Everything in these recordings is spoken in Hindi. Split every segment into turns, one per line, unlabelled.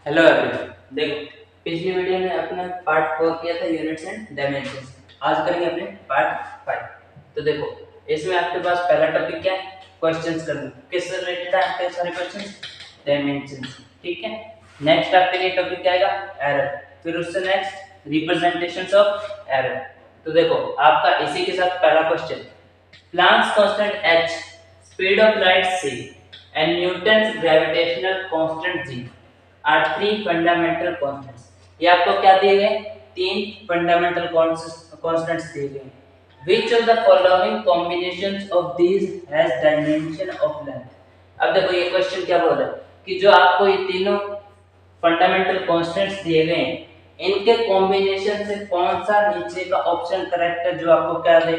Hello everyone. देखो, पिछली वीडियो में अपने पार्ट 4 किया था यूनिट्स एंड डायमेंशंस। आज करेंगे अपने पार्ट 5। तो देखो, इसमें आपके पास पहला टॉपिक क्या है? क्वेश्चंस करना। किससे रिलेटेड है आपके सारे क्वेश्चंस? डायमेंशंस। ठीक है। नेक्स्ट आपके लिए टॉपिक क्या आएगा? एरर। फिर उससे नेक्स्ट रिप्रेजेंटेशंस ऑफ एरर। तो देखो, आपका इसी के साथ पहला question, Planck's constant h, speed of light c, and Newton's gravitational constant g are three fundamental constants. ये आपको क्या दिए गए? तीन फंडामेंटल कांस्टेंट्स दिए गए। Which of the following combinations of these has dimension of length? अब देखो, ये क्वेश्चन क्या बोल रहा है कि जो आपको ये तीनों फंडामेंटल कांस्टेंट्स दिए गए हैं, इनके कॉम्बिनेशन से कौन सा नीचे का ऑप्शन करेक्ट है जो आपको क्या दे?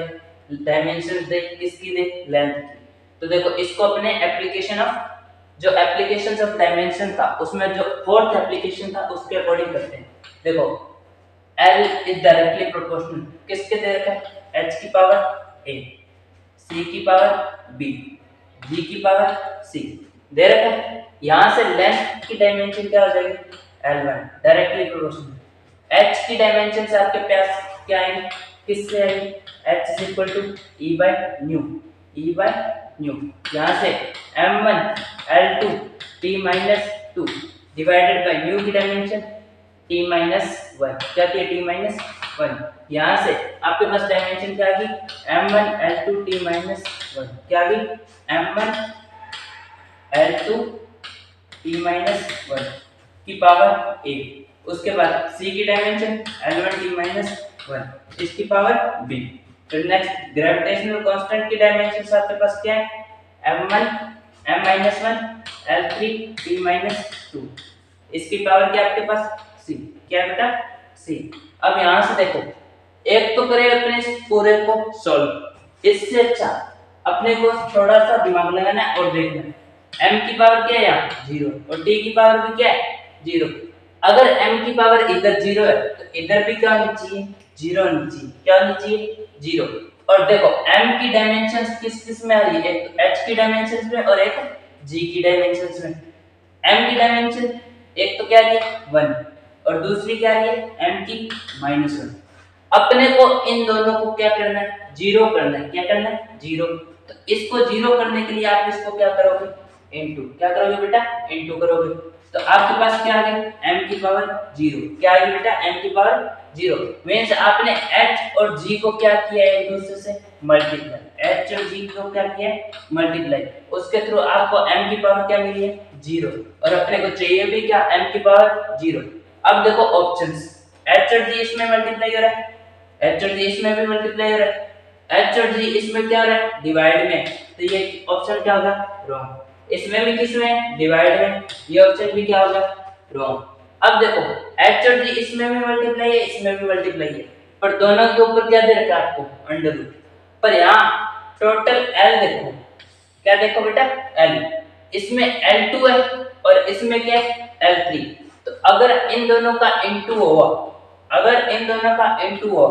डायमेंशन दे। किसकी दे? लेंथ की। तो देखो, इसको अपने एप्लीकेशन ऑफ जो एप्लीकेशन ऑफ डायमेंशन था उसमें जो फोर्थ एप्लीकेशन था उसके अकॉर्डिंग करते हैं। देखो, L इज डायरेक्टली प्रोपोर्शनल किसके दे रखा है? h की पावर a, c की पावर b, g की पावर c दे रखा है। यहां से लेंथ की डायमेंशन क्या हो जाएगी? L1 directly proportional. h की डायमेंशन से आपके पास क्या आएगी? किससे आएगी? h is equal to e by nu. e by nu यहां से m1 L2 t minus 2 divided by nu की डायमेंशन t माइनस 1। क्या थी? t minus 1। यहां से आपके पास डायमेंशन क्या आ गई? m1 L2 t minus 1। क्या आ गई? m1 L2 t माइनस 1 की पावर a। उसके बाद c की डायमेंशन L1 t माइनस 1 इसकी पावर b। फिर नेक्स्ट ग्रेविटेशनल कांस्टेंट की डायमेंशन आपके पास क्या है? m1 m minus 1 L3 t minus 2 इसकी पावर क्या आपके पास? c। क्या है बेटा? c। अब यहां से देखो, एक तो करें अपने इस पूरे को सॉल्व। इससे अच्छा अपने को थोड़ा सा दिमाग लगाना है और देखना है। m की पावर क्या है? यहाँ 0 और t की पावर भी क्या है? 0। अगर m की पावर इधर 0 है तो इधर भी क्या होनी चाहिए? 0 होनी चाहिए। क्या होनी चाहिए? 0। और देखो, m की डायमेंशंस किस किस में आ रही है? एक तो h की डायमेंशंस में और एक g की डायमेंशंस में। m की डायमेंशन एक तो क्या रही है? 1 और दूसरी क्या रही है? m की माइनस 1। अपने को इन दोनों को क्या करना है? जीरो करना है। क्या करना है? जीरो। तो इसको जीरो करने के लिए आप इसको क्या करोगे? इनटू। क्या करोगे बेटा? इनटू करोगे। तो आपके पास क्या आ गया? m की पावर 0। क्या आ गई बेटा? m की पावर 0 मींस आपने h और g को क्या किया है? एक दूसरे से मल्टीप्लाई। h और g को क्या किया है? मल्टीप्लाई। उसके थ्रू आपको m की पावर क्या मिली है? 0। और अपने को चाहिए भी क्या? m की पावर 0। अब देखो ऑप्शंस, h और g इसमें मल्टीप्लाई हो रहा है, h और g इसमें भी मल्टीप्लाई हो रहा है, h और g इसमें क्या हो रहा है? डिवाइड में। तो ये ऑप्शन क्या होगा? रॉन्ग। इसमें भी किसमें? डिवाइड में। ये ऑप्शन भी क्या होगा? रॉन्ग। अब देखो, h और g इसमें भी मल्टीप्लाई है, इसमें भी मल्टीप्लाई है, पर दोनों के ऊपर क्या दे रखा है आपको? Under root. पर यहाँ टोटल l देखो, क्या देखो बेटा? l। इसमें L2 है और इसमें क्या है? L3। तो अगर इन दोनों का इनटू हुआ, अगर इन दोनों का इनटू हुआ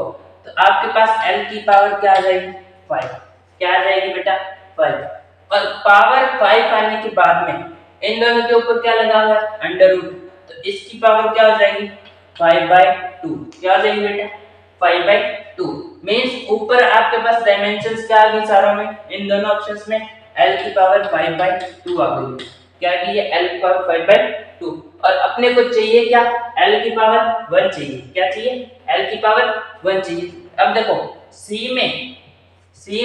तो आपके पास L की पावर क्या आ जाएगी? 5। क्या आ जाएगी बेटा? 5। और पावर 5 आने के बाद में इन दोनों के ऊपर क्या लगा हुआ है? Under root. तो इसकी पावर क्या हो जाएगी? 5/2। क्या हो जाएगी बेटा? 5/2 मींस ऊपर आपके पास डायमेंशंस क्या आ गई सारों में? इन दोनों ऑप्शंस में L की पावर 5/2 आ गई। क्या की है? L की पावर 5/2। और अपने को चाहिए क्या? L की पावर 1 चाहिए। क्या चाहिए? L की पावर 1 चाहिए। अब देखो, C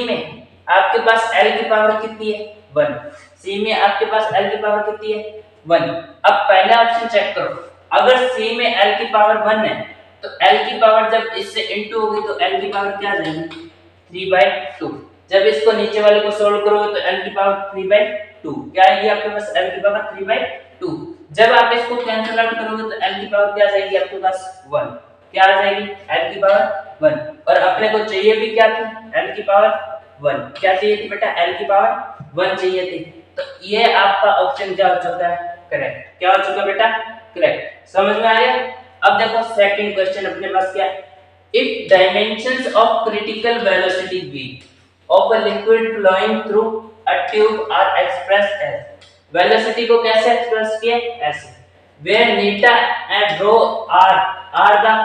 में आपके पास L की पावर कितनी है? 1। C में आपके पास L की पावर कितनी है? 1। अब पहला ऑप्शन चेक करो, अगर C में L की पावर 1 है तो L की पावर जब इससे इनटू होगी तो L की पावर क्या आ जाएगी? 3/2। जब इसको नीचे वाले को सोल्व करोगे तो L की पावर 3/2 क्या आएगी आपके पास? L की पावर 3/2। जब आप इसको कैंसिल आउट करोगे तो L की पावर क्या आ जाएगी आपके पास? 1। क्या आ जाएगी? L की पावर 1। और अपने को चाहिए भी क्या थी? L की पावर 1। क्या चाहिए थी बेटा? L की पावर 1 चाहिए थी। तो ये आपका ऑप्शन क्या हो चुका है? करेक्ट। क्या हो चुका बेटा? करेक्ट। समझ में आ गया? अब देखो सेकंड क्वेश्चन अपने पास क्या है? If dimensions of critical velocity v of a liquid flowing through a tube are expressed as, velocity को कैसे एक्सप्रेस किया? ऐसे where neta and rho are the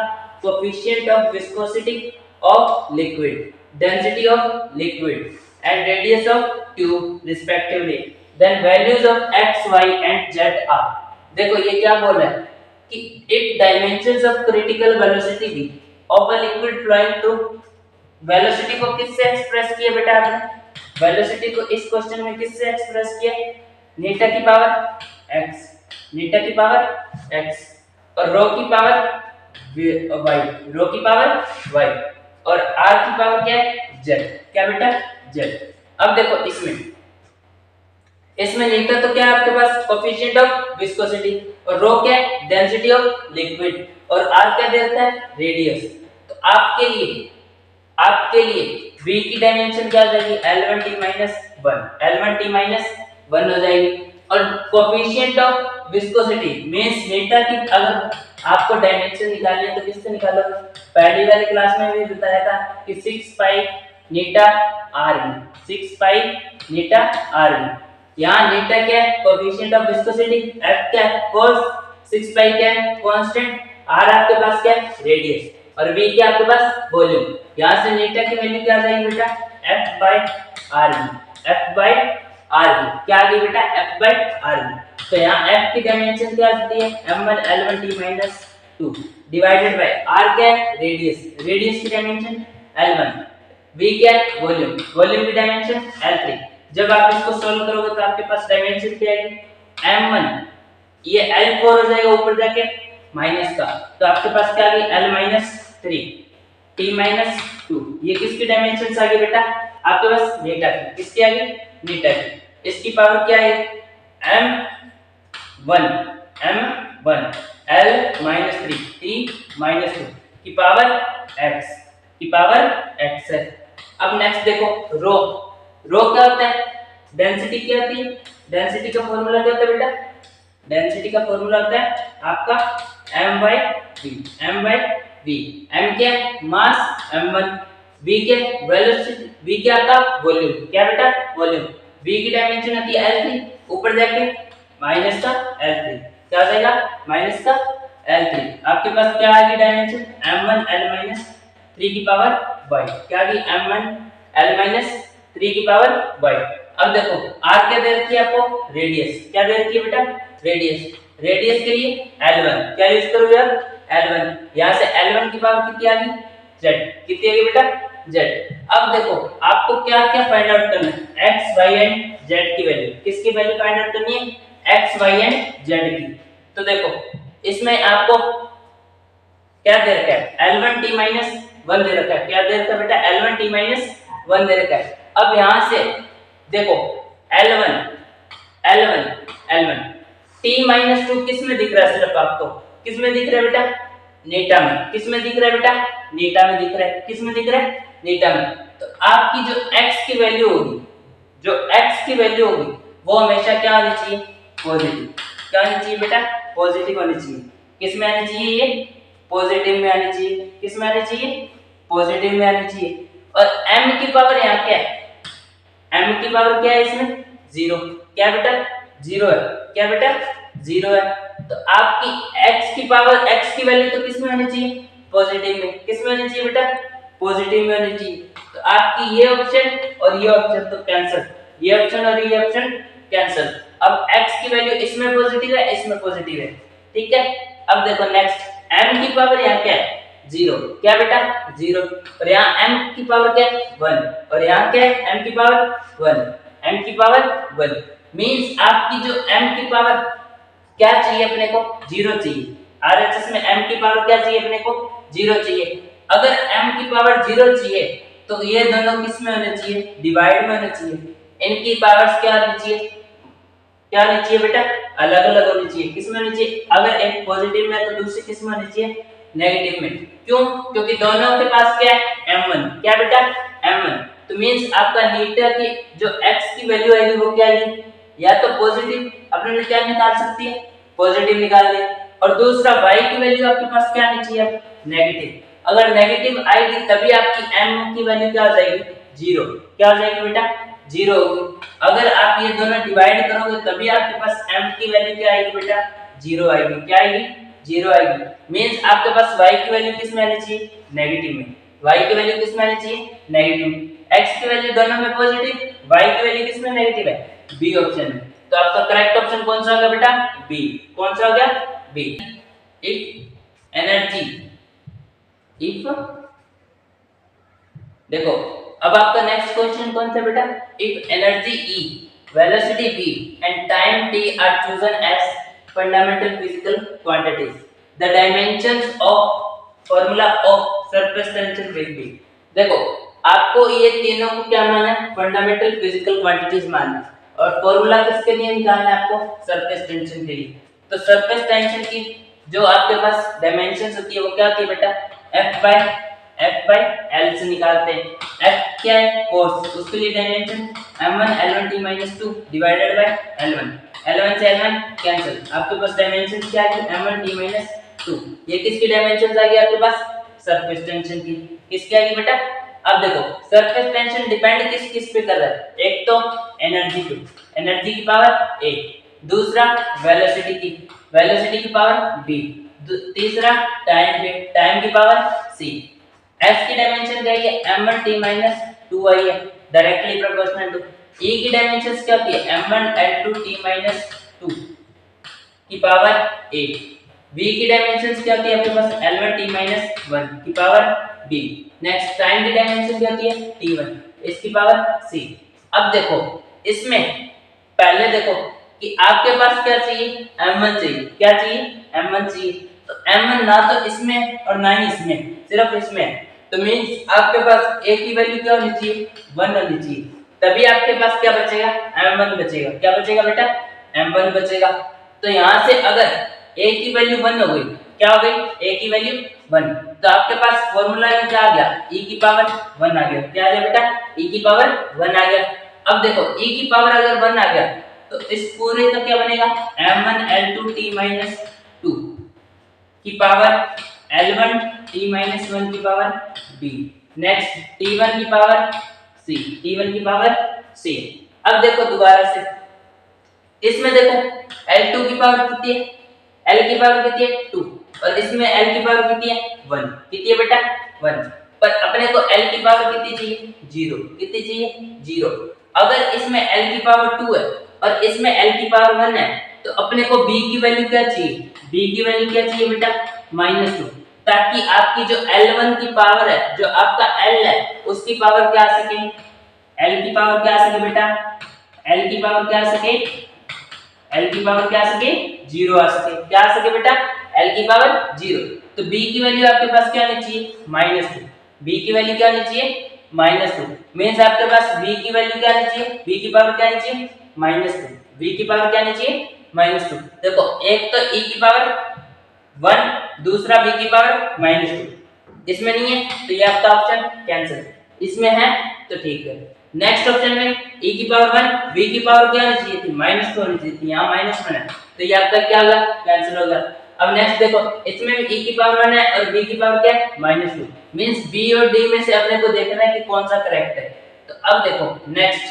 coefficient of viscosity of liquid, density of liquid and radius of tube respectively, then values of x, y and z are। देखो ये क्या बोल रहा है कि if dimensions of critical velocity v of a liquid flowing through, velocity को किससे एक्सप्रेस किया बेटा आपने? वेलोसिटी को इस क्वेश्चन में किससे एक्सप्रेस किया? नीटा की पावर x, नीटा की पावर x और रो की पावर y, रो की पावर y और r की पावर क्या है? z। क्या बेटा? z। अब देखो इसमें नीटा तो क्या है आपके पास? कोएफिशिएंट ऑफ विस्कोसिटी और रो क्या है? डेंसिटी ऑफ लिक्विड और r क्या देता है? रेडियस। तो आपके लिए v की डायमेंशन क्या हो जाएगी? L1t-1, L1t-1 हो जाएगी और कोएफिशिएंट ऑफ विस्कोसिटी मींस नीटा की अगर आपको डायमेंशन निकालनी है तो किससे निकालोगे? पहली वाली क्लास में भी बताया था कि 6 पाई नीटा rv, 6 पाई नीटा rv। यहाँ नीटा क्या है? कोएफिशिएंट ऑफ विस्कोसिटी, f क्या है? cos 6 पाई क्या है? कांस्टेंट, r आपके पास क्या है? रेडियस और v क्या आपके पास? वॉल्यूम। यहाँ से नीटा की वैल्यू क्या आ जाएगी बेटा? f/rv, f/rv क्या आ गई बेटा? f/rv। तो यहाँ f की डायमेंशन क्या आती है? m1 L1t-2 divided by r क्या है? रेडियस, रेडियस की डायमेंशन L1, v क्या है? वॉल्यूम, वॉल्यूम की डायमेंशन L3। जब आप इसको सॉल्व करोगे तो आपके पास डायमेंशन क्या आएगी? m1 ये L4 हो जाएगा ऊपर जाके माइनस का, तो आपके पास क्या आ गई? L-3 t-2। ये किसकी डायमेंशंस आ गई बेटा? आपके पास नीटा की। किसकी आ गई? नीटा की। इसकी पावर क्या है? m1 L-3 t-2 की पावर x है। अब नेक्स्ट देखो रो क्या होता है? डेंसिटी क्या होती है? डेंसिटी का फॉर्मूला क्या होता है बेटा? डेंसिटी का फॉर्मूला होता है आपका m/v, m/v। m क्या है? मास m1, v क्या है? वेलोसिटी, v क्या आपका? वॉल्यूम। क्या बेटा? वॉल्यूम। v की डायमेंशन आती है L3 ऊपर जाके माइनस का L3 क्या आ जाएगा? माइनस का L3। आपके पास क्या आ गई डायमेंशन? m1 L-3 की पावर y। क्या आ गई? m1 L-3 की पावर y। अब देखो r क्या दे रखी है आपको? रेडियस। क्या दे रखी है बेटा? रेडियस। रेडियस के लिए L1 क्या यूज करोगे आप? L1। यहाँ से L1 की पावर कितनी आ गई? z। कितनी आ गई बेटा? z। अब देखो आपको क्या क्या फाइंड आउट करना है? x, y एंड z की वैल्यू। किसकी वैल्यू फाइंड आउट करनी है? x, y एंड z की। तो देखो इसमें आपको क्या दे रखा है? L1t-1 दे रखा है। क्या दे रखा है बेटा? L1t-1 दे रखा है। अब यहाँ से देखो L1 t-2 किस में दिख रहा है? सिर्फ आपको किस में दिख रहा है बेटा? नीटा में। किस में दिख रहा है बेटा? नीटा में दिख रहा है। किस में दिख रहा है? नीटा में। तो आपकी जो x की वैल्यू होगी वो हमेशा क्या होनी चाहिए? पॉजिटिव। क्या होनी चाहिए बेटा? पॉजिटिव होनी चाहिए। किस में आनी चाहिए? ये पॉजिटिव में आनी चाहिए। किस में आनी चाहिए? पॉजिटिव में आनी चाहिए। और m की पावर यहाँ क्या है? m की पावर क्या है इसमें? 0। क्या बेटा? 0 है। क्या बेटा? 0 है। तो आपकी x की वैल्यू तो किस में होनी चाहिए? पॉजिटिव में। किस में होनी चाहिए बेटा? पॉजिटिव में होनी चाहिए। तो आपकी ये ऑप्शन और ये ऑप्शन तो कैंसिल, ये ऑप्शन और ये ऑप्शन कैंसिल। अब x की वैल्यू इसमें पॉजिटिव है, इसमें पॉजिटिव है। ठीक है। अब देखो नेक्स्ट m की पावर यहाँ क्या है? 0। क्या बेटा? 0। और यहाँ m की पावर क्या है? 1 और यहाँ क्या है? m की पावर 1, m की पावर 1 मींस आपकी जो m की पावर क्या चाहिए अपने को? 0 चाहिए। RHS में m की पावर क्या चाहिए अपने को? 0 चाहिए। अगर m की पावर 0 चाहिए तो ये दोनों किस में होने चाहिए? डिवाइड में होने चाहिए। इनकी पावर्स क्या होनी चाहिए? क्या होनी चाहिए बेटा? अलग अलग होनी चाहिए। किस में होनी चाहिए? अगर एक पॉजिटिव में है तो दूसरी किस में होनी चाहिए? नेगेटिव में। क्यों? क्योंकि दोनों के पास क्या है? m1। क्या बेटा? m1। तो मींस आपका नीटा की जो x की वैल्यू आएगी वो क्या आएगी? या तो पॉजिटिव, अपने क्या निकाल सकती है? पॉजिटिव निकाल दे। और दूसरा y की वैल्यू आपके पास क्या आनी चाहिए? नेगेटिव। अगर नेगेटिव आएगी तभी आपकी m की वैल्यू क्या हो जाएगी? 0। क्या हो जाएगी बेटा? 0 होगी। अगर आप ये दोनों डिवाइड करोगे तभी आपके पास m की वैल्यू क्या आएगी बेटा? जीरो आएगी। क्या आएगी? जीरो आएगी। मींस आपके पास y की वैल्यू किस में आनी चाहिए? नेगेटिव में। y की वैल्यू किस में आनी चाहिए? नेगेटिव में। x की वैल्यू दोनों में पॉजिटिव, y की वैल्यू किस में नेगेटिव है? बी ऑप्शन में। तो आपका करेक्ट ऑप्शन कौन सा होगा बेटा? बी। कौन सा हो गया? बी। इफ एनर्जी, इफ, देखो अब आपका नेक्स्ट क्वेश्चन कौन सा बेटा? If energy E, velocity V and time t are chosen as fundamental physical quantities, the dimensions of formula of surface tension will be। देखो आपको ये तीनों को क्या मानना है? फंडामेंटल फिजिकल क्वांटिटीज मानना है, और फॉर्मूला किसके लिए निकालना है आपको? सरफेस टेंशन के लिए। तो सरफेस टेंशन की जो आपके पास डायमेंशंस होती है वो क्या होती है बेटा? F by L से निकालते हैं। F क्या है? फोर्स, उसके लिए dimension m1 l1 t minus 2 divided bye l1। l1 से l1 कैंसिल, आपके पास डायमेंशन क्या है? m1 t minus 2। ये किसकी डायमेंशंस आ गई आपके पास? सरफेस टेंशन की। किसकी आ गई बेटा? अब देखो सरफेस टेंशन डिपेंड किस किस पे कर रहा है? एक तो एनर्जी पे, एनर्जी की पावर a, दूसरा वेलोसिटी की पावर b, तीसरा टाइम पे, टाइम की पावर c। s की डायमेंशन क्या है? m1 t minus 2 आई है, डायरेक्टली प्रोपोर्शनल टू। e की डायमेंशंस क्या होती है? m1 l2 t minus 2 की पावर a। v की डायमेंशंस क्या होती है आपके पास? l1 t minus 1 की पावर b। नेक्स्ट टाइम की डायमेंशन क्या होती है? t1, इसकी पावर c। अब देखो इसमें पहले देखो कि आपके पास क्या चाहिए? m1 चाहिए। क्या चाहिए? m1 चाहिए। तो m1 ना तो इसमें और ना ही इसमें, सिर्फ इसमें है। तो मींस आपके पास a की वैल्यू क्या होनी चाहिए? 1 होनी चाहिए। तभी आपके पास क्या बचेगा? m1 बचेगा। क्या बचेगा बेटा? m1 बचेगा। तो यहाँ से अगर a की वैल्यू 1 हो गई, क्या हो गई? a की वैल्यू 1, तो आपके पास फॉर्मूला में क्या आ गया? e की पावर 1 आ गया। क्या आ गया बेटा? e की पावर 1 आ गया। अब देखो e की पावर अगर 1 आ गया तो इस पूरे का क्या बनेगा? m1 l2 t minus 2 की पावर l1 t minus 1 की पावर b। नेक्स्ट t1 की पावर c, t1 की पावर c। अब देखो दोबारा से इसमें देखो l2 की पावर कितनी है? l की पावर कितनी है? 2, और इसमें l की पावर कितनी है? 1। कितनी है बेटा? 1। पर अपने को l की पावर कितनी चाहिए? 0। कितनी चाहिए? 0। अगर इसमें l की पावर 2 है और इसमें l की पावर 1 है तो अपने को b की वैल्यू क्या चाहिए? b की वैल्यू क्या चाहिए बेटा? -2, ताकि आपकी जो l1 की पावर है, जो आपका l है, उसकी पावर क्या आ सके? l की पावर क्या आ सके बेटा? l की पावर क्या आ सके? l की पावर क्या आ सके? 0 आ सके। क्या आ सके बेटा? l की पावर 0। तो b की वैल्यू आपके पास क्या आनी चाहिए? -2। b की वैल्यू क्या आनी चाहिए? -2। मींस आपके पास b की वैल्यू क्या आनी चाहिए? b की पावर क्या आनी चाहिए? -2। b की पावर क्या आनी चाहिए? -2। देखो एक तो e की पावर 1, दूसरा b की पावर -2। इसमें नहीं है तो ये आपका ऑप्शन कैंसिल। इसमें है तो ठीक है। नेक्स्ट ऑप्शन में e की पावर 1, v की पावर क्या आनी चाहिए थी? -2 होनी चाहिए थी, यहाँ -1 है तो ये आपका क्या होगा? कैंसिल होगा। अब नेक्स्ट देखो इसमें भी e की पावर 1 है और v की पावर क्या है? -2। मींस b और d में से अपने को देखना है कि कौन सा करेक्ट है। तो अब देखो नेक्स्ट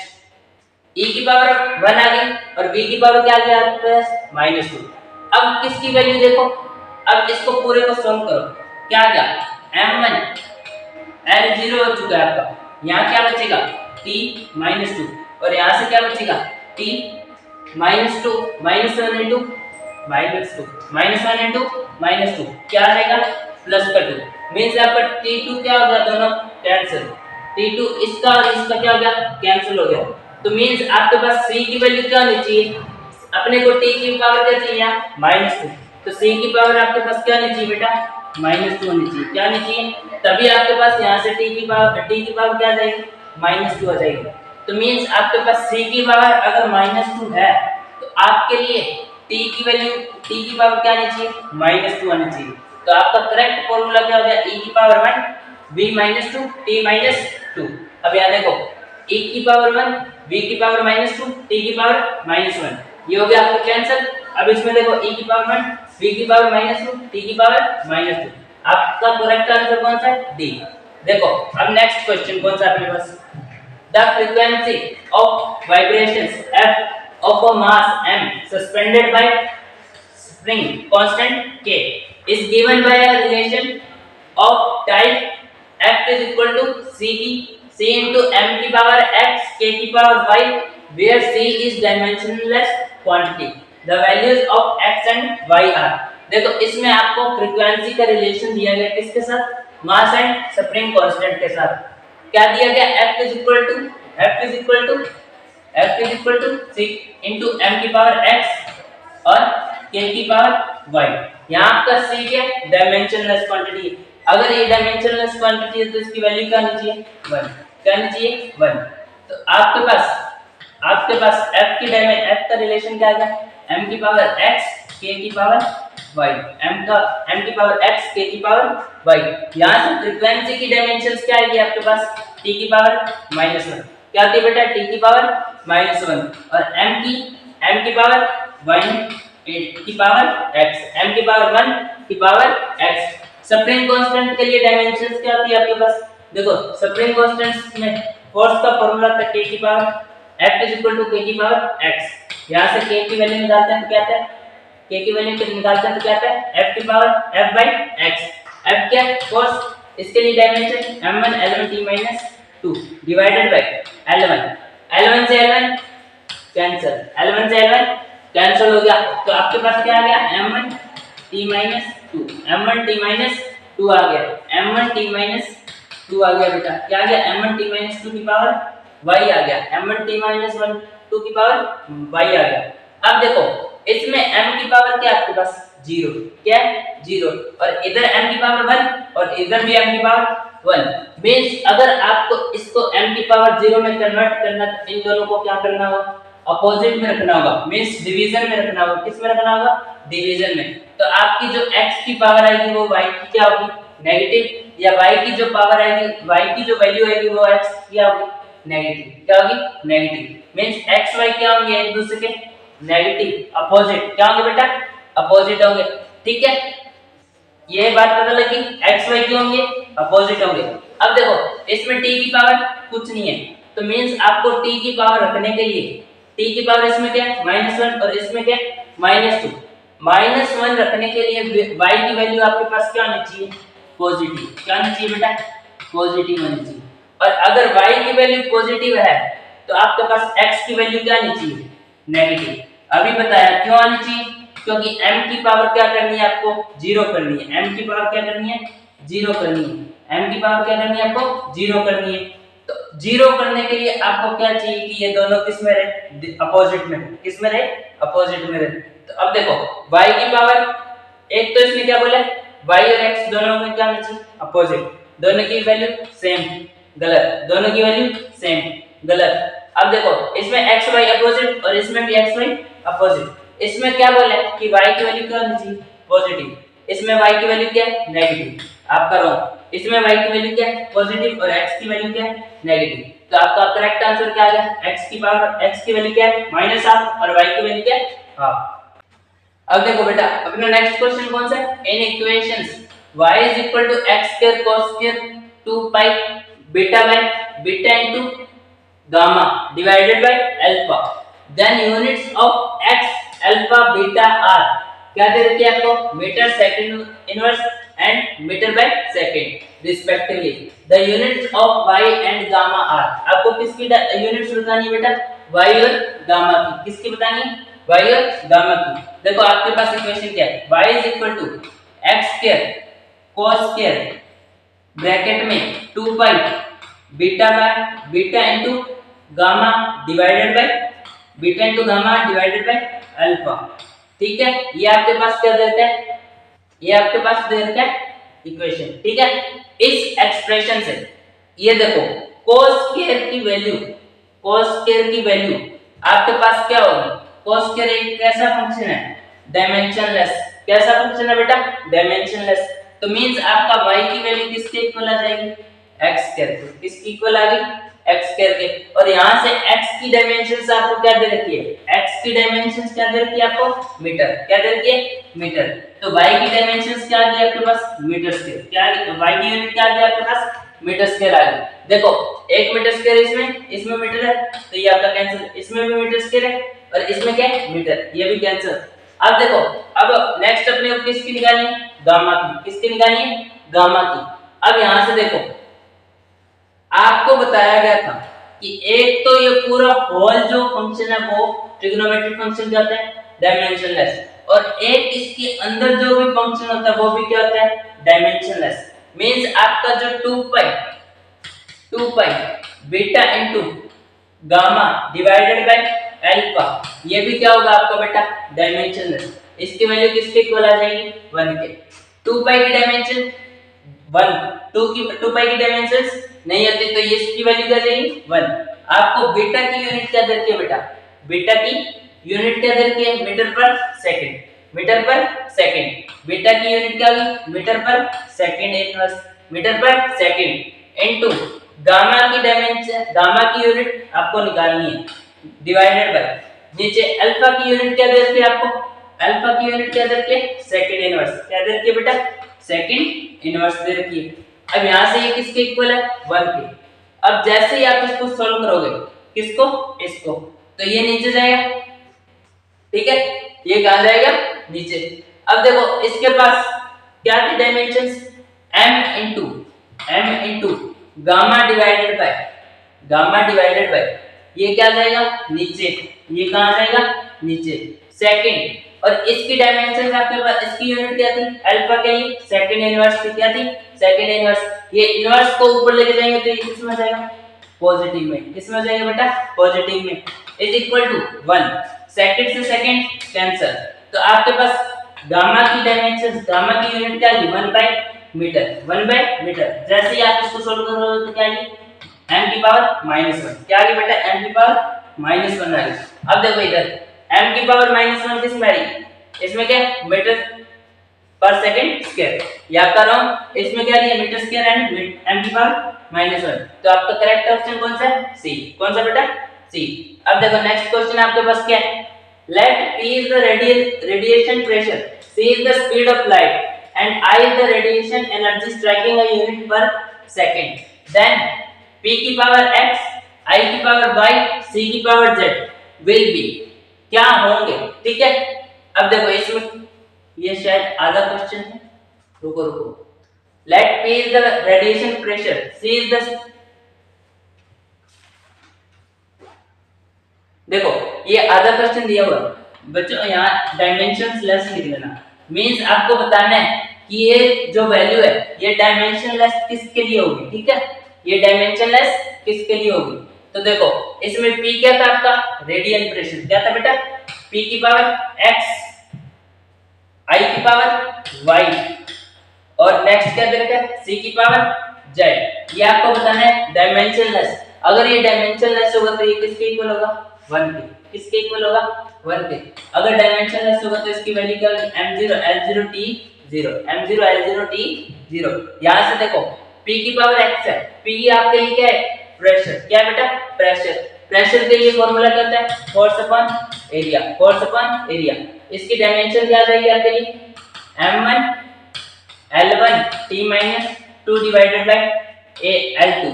e की पावर 1 आ गई और v की पावर क्या आ गया आपके पास? -2। अब किसकी वैल्यू देखो, अब इसको पूरे को सॉल्व करो। क्या आ गया? m1 l0 हो चुका है आपका। यहाँ क्या बचेगा? t -2, और यहाँ से क्या बचेगा? t -2 -1 into -2 क्या आ जाएगा? प्लस का 2। मींस आपका t2 क्या हो गया? दोनों कैंसिल। t2 इसका और इसका क्या हो गया? कैंसिल हो गया। तो मींस आपके पास c की वैल्यू क्या होनी चाहिए? अपने को t की पावर क्या चाहिए? यहाँ -2, तो c की पावर आपके पास क्या होनी चाहिए बेटा? -2 होनी चाहिए। क्या होनी चाहिए? तभी आपके पास यहाँ से t की पावर क्या आ जाएगी? -2 आ जाएगी। तो मींस आपके पास c की पावर अगर -2 है तो आपके लिए t की वैल्यू, t की पावर क्या आनी चाहिए? -2 आनी चाहिए। तो आपका करेक्ट फॉर्मूला क्या हो गया? e की पावर 1, v -2, t -2। अब यहाँ देखो e की पावर 1, v की पावर -2, t की पावर -1, ये हो गया आपका कैंसिल। अब इसमें देखो e की पावर 1, v की पावर -2, t की पावर -2। आपका करेक्ट आंसर कौन सा है? डी। देखो अब नेक्स्ट क्वेश्चन कौन सा है अपने पास? The frequency of vibrations f of a mass m suspended by spring constant K is given by a relation of type F is equal to C into m की power x k की power y where C is dimensionless quantity. The values of x and y are. देखो इसमें आपको फ्रीक्वेंसी का रिलेशन दिया गया किसके साथ, मास एंड स्प्रिंग कांस्टेंट के साथ. क्या दिया गया, F is equal to C into m की पावर x और k की पावर y. यहाँ आपका C क्या है, डायमेंशनलेस क्वांटिटी. अगर ये डायमेंशनलेस क्वांटिटी है तो इसकी वैल्यू क्या आनी चाहिए, 1. क्या आनी चाहिए, 1. तो आपके पास f का रिलेशन क्या आएगा, m की पावर x k की पावर y. m की पावर x k की पावर y. यहाँ से फ्रीक्वेंसी की डायमेंशंस क्या आएगी आपके पास, t की पावर -1. क्या आती है बेटा, t की पावर -1 और m की पावर 1 की पावर x, m की पावर 1 की पावर x. स्प्रिंग कांस्टेंट के लिए डायमेंशंस क्या आती है आपके पास, देखो स्प्रिंग कांस्टेंट्स में फोर्स का फार्मूला था k की power F is equal to k की पावर x. यहाँ से k की वैल्यू निकालते हैं तो क्या आता है, k की वैल्यू निकालते हैं तो क्या आता है, f की power f by x. f क्या है, फोर्स. इसके लिए dimension m1 l1 t - 2 divided bye l1. l1 से l1 कैंसिल हो गया तो आपके पास क्या आ गया, m1 t - 2. m1 t - 2 आ गया, m1 t - 2 आ गया बेटा. क्या आ गया, m1 t - 2 की पावर y आ गया, m1 t - 1 2 की पावर y आ गया. अब देखो इसमें m की पावर क्या आपके पास, 0. क्या है, 0. और इधर m की पावर 1 और इधर भी m की पावर 1. मींस अगर आपको इसको m की पावर 0 में कन्वर्ट करना तो इन दोनों को क्या करना होगा, अपोजिट में रखना होगा. मींस डिवीजन में रखना होगा. किस में रखना होगा, डिवीजन में. तो आपकी जो x की पावर आएगी वो y की क्या होगी, नेगेटिव. या y की जो पावर आएगी, y की जो वैल्यू आएगी वो x की क्या होगी, नेगेटिव. क्या होगी, नेगेटिव. मींस x y क्या होंगे, एक दूसरे के नेगेटिव, अपोजिट. क्या होंगे बेटा, अपोजिट होंगे. ठीक है, ये बात पता लगी, x y क्यों होंगे, अपोजिट होंगे. अब देखो इसमें t की पावर कुछ नहीं है तो मींस आपको t की पावर रखने के लिए t की पावर इसमें क्या है, -1 और इसमें क्या है, -2. -1 रखने के लिए y की वैल्यू आपके पास क्या होनी चाहिए, पॉजिटिव. क्या होनी चाहिए बेटा, पॉजिटिव होनी चाहिए. और अगर y की वैल्यू पॉजिटिव है तो आपके पास x की वैल्यू क्या आनी चाहिए, नेगेटिव. अभी बताया क्यों आनी चाहिए, क्योंकि m की पावर क्या करनी है आपको, 0 करनी है. m की पावर क्या करनी है, 0 करनी है. m की पावर क्या करनी है आपको, 0 करनी है. तो 0 करने के लिए आपको क्या चाहिए कि ये दोनों किस में रहे, अपोजिट में. किस में रहे, अपोजिट में रहे. तो अब देखो y की पावर, एक तो इसमें क्या बोला, y और x दोनों में क्या होना चाहिए, अपोजिट. दोनों की वैल्यू सेम, गलत. दोनों की वैल्यू सेम, गलत. अब देखो इसमें x y अपोजिट और इसमें भी x y अपोजिट. इसमें क्या बोला है कि y की वैल्यू क्या होनी चाहिए, पॉजिटिव. इसमें y की वैल्यू क्या है, नेगेटिव. आपका रॉन्ग. इसमें y की वैल्यू क्या है, पॉजिटिव और x की वैल्यू क्या है, नेगेटिव. तो आपका करेक्ट आंसर क्या आ गया, x की वैल्यू क्या है, -1 और y की वैल्यू क्या है, हाफ. अब देखो बेटा अपना नेक्स्ट क्वेश्चन कौन सा है, इन equations y is equal to x square cos square 2 pi beta into gamma divided by alpha, then units of x alpha beta are क्या दे रखी है आपको, metre second inverse and metre by second respectively. The units of y and gamma are. आपको किसकी यूनिट्स बतानी है बेटा, y और गामा की. किसकी बतानी है, y और गामा की. देखो आपके पास इक्वेशन क्या है, y is equal to x square cos square bracket में 2 pi beta into gamma divided by alpha. ठीक है, ये आपके पास क्या देता है, ये आपके पास दे रखा है इक्वेशन. ठीक है, इस एक्सप्रेशन से ये देखो cos स्क्वायर की वैल्यू आपके पास क्या होगी, cos स्क्वायर एक कैसा फंक्शन है, डायमेंशनलेस. कैसा फंक्शन है बेटा, डायमेंशनलेस. तो मींस आपका y की वैल्यू किसके इक्वल आ जाएगी, x स्क्वायर के. किसकी इक्वल आ गई, x स्क्वायर के. और यहां से x की डायमेंशंस आपको क्या दे रखी है, x की डायमेंशंस क्या दे रखी है आपको, मीटर. क्या दे रखी है, मीटर. तो y की डायमेंशंस क्या आ गई आपके पास, मीटर स्क्वायर. क्या आ गई, y की यूनिट क्या आ गई आपके पास, मीटर स्क्वायर आ गई. देखो 1 मीटर स्क्वायर इसमें मीटर है तो ये आपका कैंसिल. इसमें भी मीटर स्क्वायर है और इसमें क्या है, मीटर. ये भी कैंसिल. अब देखो अब नेक्स्ट अपने को किसकी निकालनी है, गामा की। किसकी निकालनी है, गामा की। अब यहां से देखो आपको बताया गया था कि एक तो ये पूरा होल जो फंक्शन है वो ट्रिग्नोमेट्रिक फंक्शन क्या होता है, डायमेंशनलेस, और एक इसके अंदर जो भी फंक्शन होता है वो भी क्या होता है, डायमेंशनलेस। मींस आपका जो 2 pi beta into gamma divided by alpha, ये भी क्या होगा आपका बेटा, डायमेंशनलेस। इसकी वैल्यू किसके इक्वल आ जाएगी, 1 के। 2 पाई की डायमेंशन 1, 2 पाई की डायमेंशंस नहीं आती तो ये इसकी वैल्यू क्या जाएगी, 1। आपको बीटा की यूनिट क्या दे रखी है बेटा, बीटा की यूनिट क्या दे रखी है, मीटर पर सेकंड। मीटर पर सेकंड, बीटा की यूनिट क्या होगी, मीटर पर सेकंड इनवर्स, मीटर पर सेकंड इनटू गामा की डायमेंशन, गामा की यूनिट आपको निकालनी है, डिवाइडेड बाय नीचे अल्फा की यूनिट क्या दे रखी है आपको, अल्फा की यूनिट क्या दे रखी है, सेकंड इनवर्स। क्या दे रखी है बेटा, सेकंड इनवर्स दे रखी है। अब यहां से ये किसके इक्वल है, 1 के। अब जैसे ही आप इसको सॉल्व करोगे, किसको, इसको, तो ये नीचे जाएगा, ठीक है, ये कहां जाएगा, नीचे। अब देखो इसके पास क्या थी dimensions, m into gamma divided bye, gamma divided bye, ये क्या जाएगा, नीचे, ये कहां जाएगा, नीचे, सेकंड। और इसकी डायमेंशन आपके पास, इसकी यूनिट क्या थी, अल्फा के लिए सेकंड इनवर्स की क्या थी, सेकंड इनवर्स। ये इनवर्स को ऊपर लेके जाएंगे तो ये किसमें जाएगा, पॉजिटिव में। किसमें जाएगा बेटा, पॉजिटिव में। इज इक्वल टू 1, सेकंड से सेकंड कैंसिल, तो आपके पास गामा की डायमेंशन, गामा की यूनिट क्या है, 1 बाय मीटर, 1 बाय मीटर। जैसे ही आप इसको सॉल्व करोगे तो क्या आएगी, m की पावर -1। क्या आ गई बेटा, m की पावर -1 आ गई। अब देखो इधर m की पावर -1 किस में आ रही, इसमें क्या मीटर पर सेकंड स्क्वायर, या कर रहा हूं इसमें क्या है, मीटर स्क्वायर एंड m की पावर -1। तो आपका करेक्ट ऑप्शन कौन सा है, सी। कौन सा बेटा, सी। अब देखो नेक्स्ट क्वेश्चन आपके पास क्या है, let p is the radiation pressure, c is the speed of light and I is the radiation energy striking a unit per second, then p की पावर x, i की पावर y, c की पावर z will be, क्या होंगे, ठीक है। अब देखो इसमें ये शायद आधा क्वेश्चन है, रुको रुको। let p is the radiation pressure, c is the, देखो ये आधा क्वेश्चन दिया हुआ बच्चों, यहाँ डायमेंशंस लेस लिख लेना। मींस आपको बताना है कि ये जो वैल्यू है ये डायमेंशन लेस किसके लिए होगी, ठीक है, ये डायमेंशन लेस किसके लिए होगी। तो देखो इसमें p क्या था आपका, रेडियन प्रेशर, क्या था बेटा, p की पावर x, i की पावर y, और नेक्स्ट क्या दे रखा है, c की पावर z। ये आपको बताना है डायमेंशन लेस। अगर ये डायमेंशन लेस होगा तो ये किसके इक्वल होगा, 1 के। किसके इक्वल होगा, 1 के। अगर डायमेंशन लेस होगा तो इसकी वैल्यू क्या होगी, m0 l0 t0, m0 l0 t0। यहां से देखो p की पावर x है, p आपके लिए क्या है, प्रेशर। क्या है बेटा, प्रेशर। प्रेशर के लिए फार्मूला क्या होता है, force upon area, force upon area. इसकी डायमेंशन क्या आ जाएगी आपके लिए, m1 l1 t-2 divided by a l2,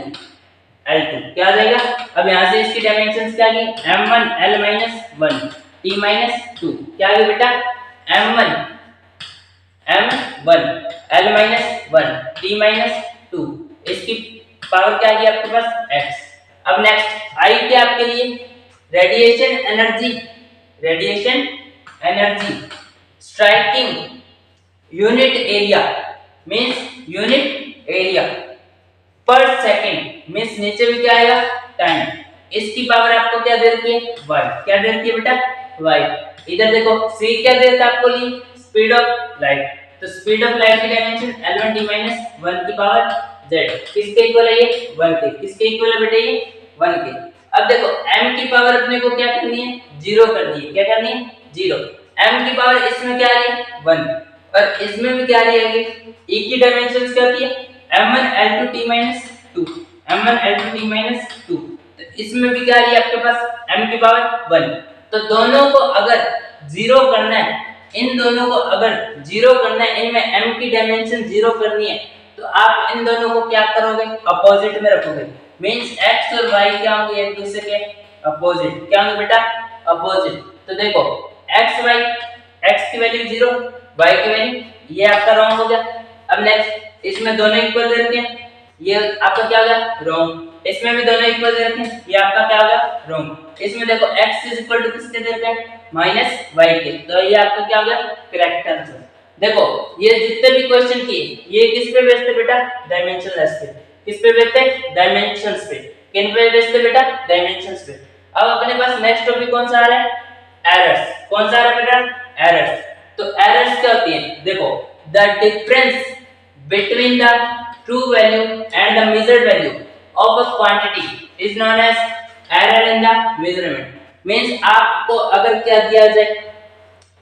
L2 क्या आ जाएगा। अब यहां से इसकी डायमेंशंस क्या आ गई, m1 l-1 t-2, क्या आ गया बेटा, m1 l-1 t-2, इसकी पावर क्या आ गई आपके पास, x। अब नेक्स्ट I क्या आपके लिए, radiation energy, radiation energy striking unit area, means unit area पर सेकंड, मींस नीचे भी क्या आएगा, टाइम। इसकी पावर आपको क्या दे रखी है, y। क्या दे रखी है बेटा, y। इधर देखो c क्या दे रखा है आपको लिए, स्पीड ऑफ लाइट। तो स्पीड ऑफ लाइट की डायमेंशन l1 t-1 की पावर z, किसके इक्वल है ये, 1 के। किसके इक्वल है बेटा ये, 1 के। अब देखो m की पावर अपने को क्या करनी है, 0 करनी है। क्या करनी है, 0। m की पावर इसमें क्या आ रही है, 1, और इसमें भी क्या आ रही है, e की डायमेंशंस क्या होती है, m1 l2 t-2, m1 l2 t-2। तो इसमें भी क्या आ रही है आपके पास, m की पावर 1। तो दोनों को अगर 0 करना है, इन दोनों को अगर 0 करना है, इनमें m की डायमेंशन 0 करनी है, तो आप इन दोनों को क्या करोगे, अपोजिट में रखोगे। मींस x और y क्या होंगे, एक दूसरे के अपोजिट। क्या होंगे बेटा, अपोजिट। तो देखो x y x की वैल्यू 0, y की वैल्यू, ये आपका रॉन्ग हो गया। अब नेक्स्ट इसमें दोनों इक्वल दे रखे हैं, ये आपका क्या हो गया रॉन्ग। इसमें भी दोनों इक्वल दे रखे हैं, ये आपका क्या हो गया रॉन्ग। इसमें देखो x इज इक्वल टू किसके दे रखे हैं माइनस y के, तो ये आपका क्या हो गया करेक्ट आंसर। देखो ये जितने भी क्वेश्चन किए ये किस पे बेस्ड है बेटा डायमेंशनलेस पे, किस पे बेस्ड है डायमेंशंस पे, किन पे बेस्ड है बेटा डायमेंशंस पे। अब अपने पास नेक्स्ट टॉपिक कौन सा आ रहा है एरर्स, कौन सा आ रहा है बेटा एरर्स। तो एरर्स क्या होती है देखो the difference between the true value and the measured value of a quantity is known as error in the measurement। means आपको अगर क्या दिया जाए,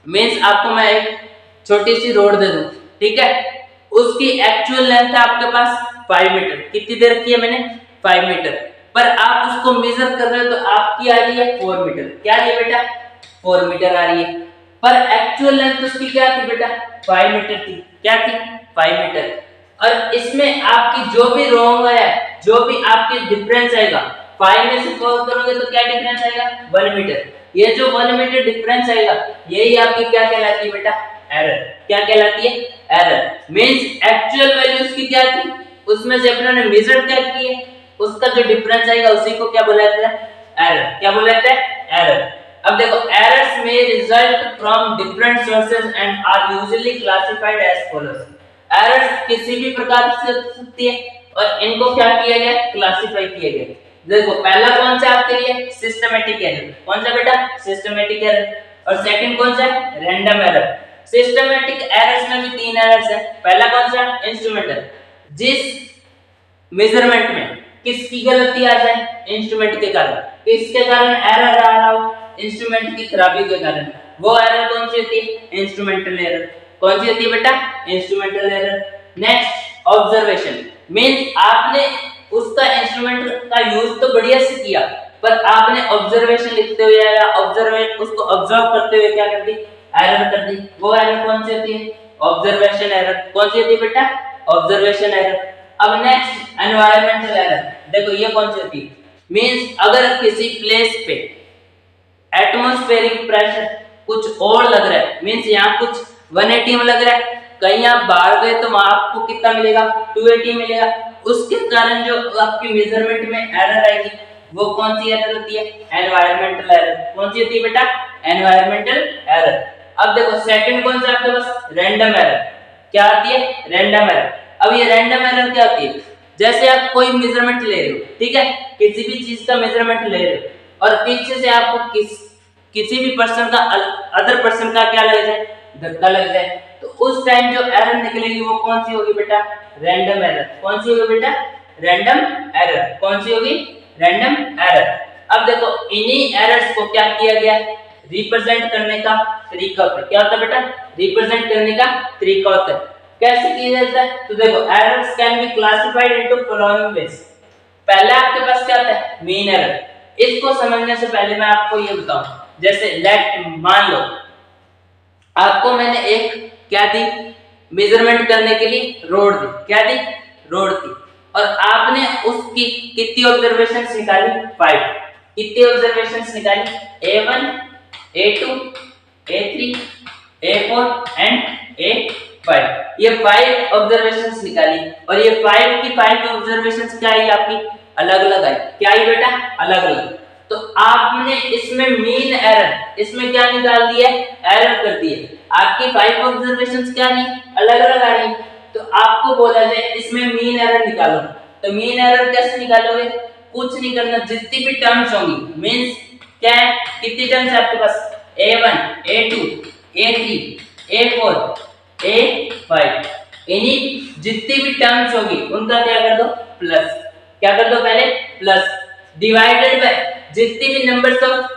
means आपको मैं एक छोटी सी रोड दे दूं, ठीक है, उसकी एक्चुअल लेंथ है आपके पास 5 मीटर, कितनी दे रखी है मैंने 5 मीटर, पर आप उसको मेजर कर रहे हो तो आपकी आ रही है 4 मीटर, क्या है बेटा 4 मीटर आ रही है, पर एक्चुअल लेंथ उसकी क्या थी बेटा 5 मीटर थी, क्या थी 5 मीटर। और इसमें आपकी जो भी रॉन्ग है, जो भी आपकी डिफरेंस आएगा 5 में से 4 करोगे तो क्या डिफरेंस आएगा 1 मीटर, ये जो 1 मीटर डिफरेंस आएगा यही आपकी क्या कहलाती है बेटा एरर, क्या कहलाती है एरर। मींस एक्चुअल वैल्यूज की क्या थी उसमें से अपने ने मेजर क्या की है, उसका जो डिफरेंस आएगा उसी को क्या बोला जाता है एरर, क्या बोला जाता है एरर। अब देखो एरर्स में result from different sources and are usually classified as follows. Errors किसी भी प्रकार से हो सकती है और इनको क्या किया गया क्लासिफाई किया गया। देखो पहला कौन सा आपके लिए सिस्टमैटिक एरर, कौन सा बेटा सिस्टमैटिक एरर, और सेकंड कौन सा रैंडम एरर। सिस्टमैटिक एरर्स में भी 3 एरर्स है, पहला कौन सा इंस्ट्रूमेंटल, जिस मेजरमेंट में किसकी गलती आ जाए इंस्ट्रूमेंट के कारण, किसके कारण एरर आ रहा हो इंस्ट्रूमेंट की खराबी के कारण, वो एरर कौन सी होती है इंस्ट्रूमेंटल एरर, कौन सी होती है बेटा instrumental error. Next observation, means आपने उसका इंस्ट्रूमेंट का यूज तो बढ़िया से किया पर आपने ऑब्जर्वेशन लिखते हुए या ऑब्जर्वेट उसको ऑब्जर्व करते हुए क्या कर दी एरर कर दी, वो एरर कौन सी होती है ऑब्जर्वेशन एरर, कौन सी होती है बेटा ऑब्जर्वेशन एरर। अब नेक्स्ट एनवायरमेंटल एरर, देखो ये कौन सी होती है, मींस अगर किसी प्लेस पे एटमॉस्फेरिक प्रेशर कुछ और लग रहा है, मींस यहाँ कुछ 180 में लग रहा है, कहीं आप बाहर गए तो वहां आपको कितना मिलेगा 280 मिलेगा, उसके कारण जो आपकी मेजरमेंट में एरर आएगी वो कौन सी एरर होती है एनवायरमेंटल एरर, कौन सी होती है बेटा एनवायरमेंटल एरर। अब देखो सेकंड कौन सा आपके पास रैंडम एरर, क्या आती है रैंडम एरर। अब ये रैंडम एरर क्या होती है, जैसे आप कोई मेजरमेंट ले रहे हो, ठीक है, किसी भी चीज का मेजरमेंट ले रहे हो और पीछे से आपको किसी भी पर्सन का अदर पर्सन का क्या लग जाए धक्का लग जाए, तो उस टाइम जो एरर निकलेगी वो कौन सी होगी बेटा रैंडम एरर, कौन सी होगी बेटा रैंडम एरर, कौन सी होगी रैंडम एरर। अब देखो इन्हीं एरर्स को क्या किया गया रिप्रेजेंट करने का तरीका होता है, क्या होता है बेटा रिप्रेजेंट करने का तरीका होता है, कैसे किया जाता है। तो देखो errors can be classified into following veg. पहले आपके पास क्या आता है मीन एरर, इसको समझने से पहले मैं आपको ये बताऊं, जैसे लेट मान लो आपको मैंने एक क्या दी मेजरमेंट करने के लिए रोड दी, क्या दी रोड दी, और आपने उसकी कितनी ऑब्जर्वेशंस निकाली 5, कितनी ऑब्जर्वेशंस निकाली A1 A2 A3 A4 and A5, ये 5 ऑब्जर्वेशंस निकाली और ये 5 की 5 ऑब्जर्वेशंस क्या आई आपकी अलग अलग आई, क्या आई बेटा अलग अलग। तो आपने इसमें मीन एरर इसमें क्या निकाल दिया एरर कर दिए, आपकी 5 ऑब्जर्वेशंस क्या नहीं अलग अलग आ रही, तो आपको बोला जाए इसमें मीन एरर निकालो। तो मीन एरर कैसे निकालोगे, कुछ नहीं करना, जितनी भी टर्म्स होंगी मींस क्या है कितनी टर्म्स है आपके पास A1 A2 A3 A4 A5, इन्हीं जितनी भी टर्म्स होगी उनका क्या कर दो प्लस, क्या कर दो पहले प्लस, डिवाइडेड बाय जितनी भी नंबर्स ऑफ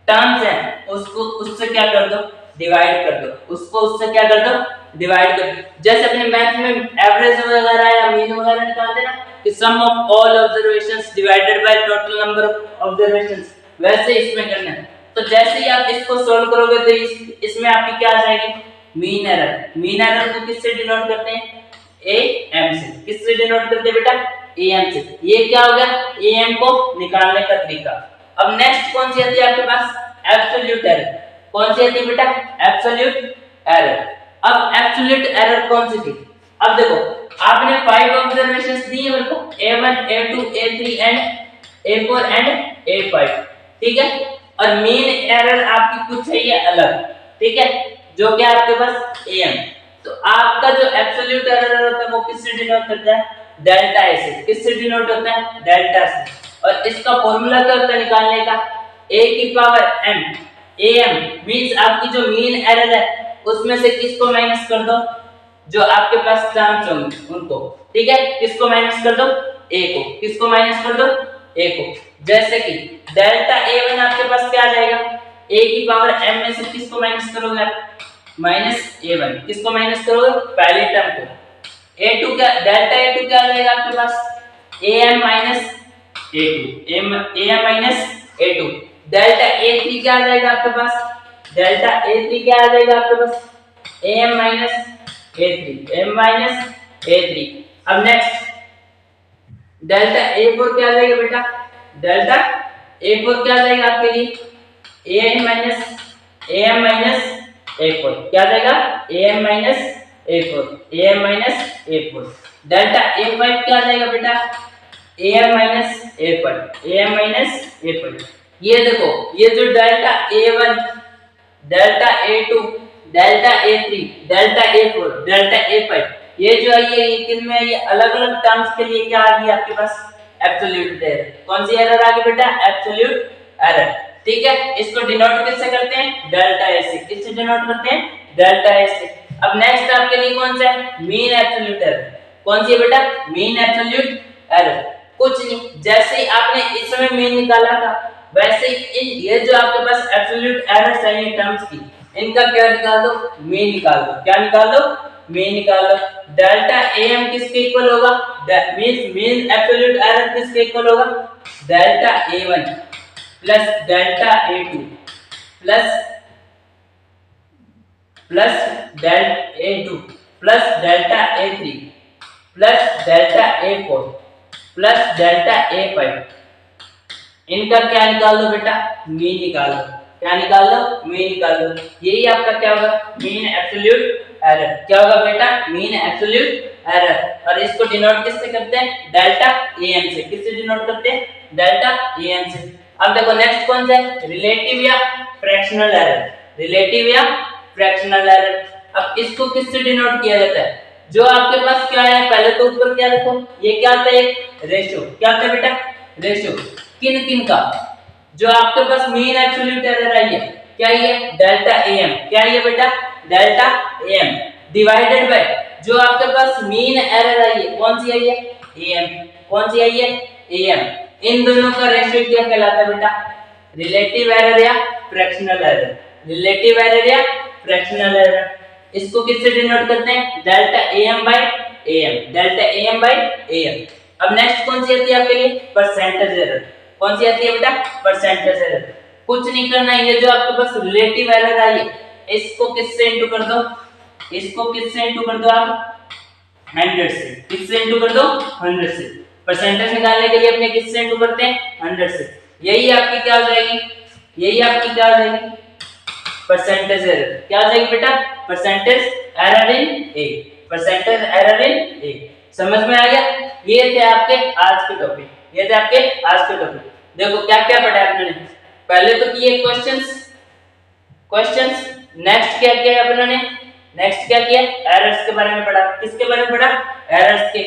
टर्म्स हैं उसको उससे क्या कर दो डिवाइड कर दो, उसको उससे क्या कर दो डिवाइड कर दो। जैसे अपने मैथ में एवरेज वगैरह या मीन वगैरह निकालते ना कि sum of all observations divided by total number of observations, वैसे इसमें करना है। तो जैसे ही आप इसको सॉल्व करोगे तो इसमें आपकी क्या आ जाएगी मीन एरर। मीन एरर को किससे डिनोट करते हैं AM से, किससे डिनोट करते हैं बेटा AM से। ये क्या हो गया AM को निकालने का तरीका। अब नेक्स्ट कौन सी आती है आपके पास एब्सोल्यूट एरर। कौन सी आती है बेटा? Absolute error. अब एब्सोल्यूट एरर कौन सी थी? अब देखो आपने 5 ऑब्जर्वेशंस दी है मेरे को, A1 A2 A3 and A4 and A5, ठीक है। और मेन एरर आपकी कुछ है ये अलग, ठीक है, जो कि आपके पास AM। तो आपका जो एब्सोल्यूट एरर होता है वो किससे डिनोट करता है? डेल्टा ए से। किससे डिनोट होता है? डेल्टा से। और इसका फॉर्मूला क्या होता है निकालने का? a की पावर m, am मींस आपकी जो मीन एरर है उसमें से किसको माइनस कर दो? जो आपके पास टर्म्स होंगे उनको, ठीक है। किसको माइनस कर दो? a को। किसको माइनस कर दो? a को। जैसे कि डेल्टा a1 आपके पास क्या आ जाएगा? a की पावर m में से किसको माइनस करोगे आप? Minus a1। किसको माइनस करोगे? पहले टर्म को। a2 क्या, डेल्टा a2 क्या आ जाएगा आपके पास? am minus a2, am minus a2। Delta a3 क्या आ जाएगा आपके पास? डेल्टा a3 क्या आ जाएगा आपके पास? am minus a3, m minus a3। अब नेक्स्ट डेल्टा a4 क्या आ जाएगा बेटा? डेल्टा a4 क्या आ जाएगा आपके लिए? am माइनस a4 क्या आ जाएगा? am minus a4, am minus a4। Delta a5 क्या आ जाएगा बेटा? am minus a5, am minus a5। ये देखो ये जो delta a1, delta a2, delta a3, delta a4, delta a5, ये जो है ये किनमें ये अलग अलग टर्म्स के लिए क्या आ गई आपके पास? Absolute error. कौन सी एरर आ गई बेटा? एब्सोल्यूट एरर, ठीक है। इसको डिनोट किससे करते हैं? डेल्टा ए से। किससे डिनोट करते हैं? डेल्टा ए से। अब नेक्स्ट आपके लिए कौन सा है? Mean absolute error. कौन सी है बेटा? Mean absolute error. कुछ नहीं, जैसे ही आपने इस समय मीन निकाला था वैसे ही ये जो आपके पास एब्सोल्यूट एरर्स है ये टर्म्स की, इनका क्या निकाल दो? मीन निकाल दो। क्या निकाल दो? मीन निकाल दो। डेल्टा am किसके इक्वल होगा? मींस मीन एब्सोल्यूट एरर किसके इक्वल होगा? Delta a1 plus delta a2 plus delta a2 plus delta a3 plus delta a4 plus delta a5। इनका क्या निकाल दो बेटा? मीन निकाल दो। क्या निकाल दो? मीन निकाल दो। यही आपका क्या होगा? Mean absolute error. क्या होगा बेटा? Mean absolute error. और इसको डिनोट किससे करते हैं? डेल्टा am से। किससे डिनोट करते हैं? डेल्टा am से। अब देखो नेक्स्ट कौन सा है? रिलेटिव या फ्रैक्शनल एरर। रिलेटिव या फ्रैक्शनल एरर। अब इसको किससे डिनोट किया जाता है? जो आपके पास क्या है, पहले तो ऊपर क्या रखो, ये क्या आता है? एक रेशियो। क्या आता है बेटा? रेशियो। किन किन का? जो आपके पास मीन एब्सोल्यूट एरर आई है, क्या ये? Delta am। क्या ये बेटा? डेल्टा am डिवाइडेड बाय जो आपके पास मीन एरर आई है, कौन सी आई है? am। कौन सी आई है? am। इन दोनों का रेशियो क्या कहलाता है बेटा? रिलेटिव एरर या फ्रैक्शनल एरर। रिलेटिव एरर या फ्रैक्शनल एरर। इसको किससे डिनोट करते हैं? Delta am by am। Delta am by am। अब नेक्स्ट कौन सी आती है आपके लिए? Percentage error. कौन सी आती है बेटा? Percentage error. कुछ नहीं करना है, ये जो आपके पास रिलेटिव एरर आई है इसको किससे इनटू कर दो? इसको किससे इनटू कर दो आप? 100 से। किससे इनटू कर दो? 100 से। परसेंटेज निकालने के लिए अपने किससे इनटू करते हैं? 100 से। यही आपकी क्या हो जाएगी? यही आपकी क्या हो जाएगी? Percentage error. क्या हो जाएगी बेटा? Percentage error in A. Percentage error in A. समझ में आ गया? ये थे आपके आज के टॉपिक। ये थे आपके आज के टॉपिक। देखो क्या क्या पढ़ा आपने? पहले तो किए क्वेश्चंस। नेक्स्ट क्या किया अपने ने? नेक्स्ट क्या किया? एरर्स के बारे में पढ़ा। किसके बारे में पढ़ा? एरर्स के।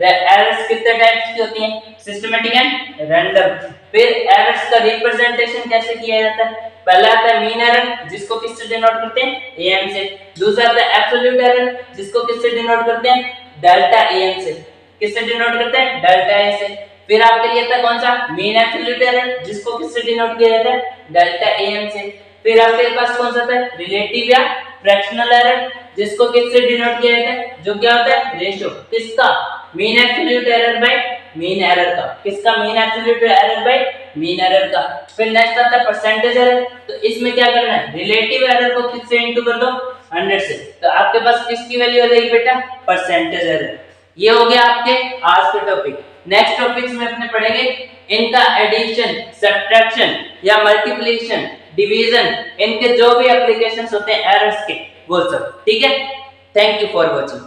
एरर्स कितने टाइप्स की होती हैं? Systematic and random. फिर एरर्स का रिप्रेजेंटेशन कैसे किया जाता है? पहला आता है मीन एरर, जिसको किससे डिनोट करते हैं? am से। दूसरा आता है एब्सोल्यूट एरर, जिसको किससे डिनोट करते हैं? डेल्टा am से। किससे डिनोट करते हैं? डेल्टा a से। फिर आपके लिए आता है कौन सा? मीन एब्सोल्यूट एरर, जिसको किससे डिनोट किया जाता है? डेल्टा am से। फिर आपके पास कौन सा आता है? रिलेटिव या फ्रैक्शनल एरर, जिसको किससे डिनोट किया जाता है? जो क्या होता है? रेशियो। किसका? Mean absolute error bye mean error का। किसका? Mean absolute error bye mean error का। फिर नेक्स्ट आता है परसेंटेज एरर। तो इसमें क्या करना है? रिलेटिव एरर को किससे इनटू कर दो? 100 से। तो आपके पास किसकी वैल्यू आ जाएगी बेटा? Percentage error. ये हो गया आपके आज के टॉपिक। नेक्स्ट टॉपिक्स में अपने पढ़ेंगे इनका एडिशन, सब्ट्रैक्शन या मल्टीप्लिकेशन डिवीजन, इनके जो भी एप्लीकेशंस होते हैं एरर्स के, वो सब। ठीक है, थैंक यू फॉर वॉचिंग।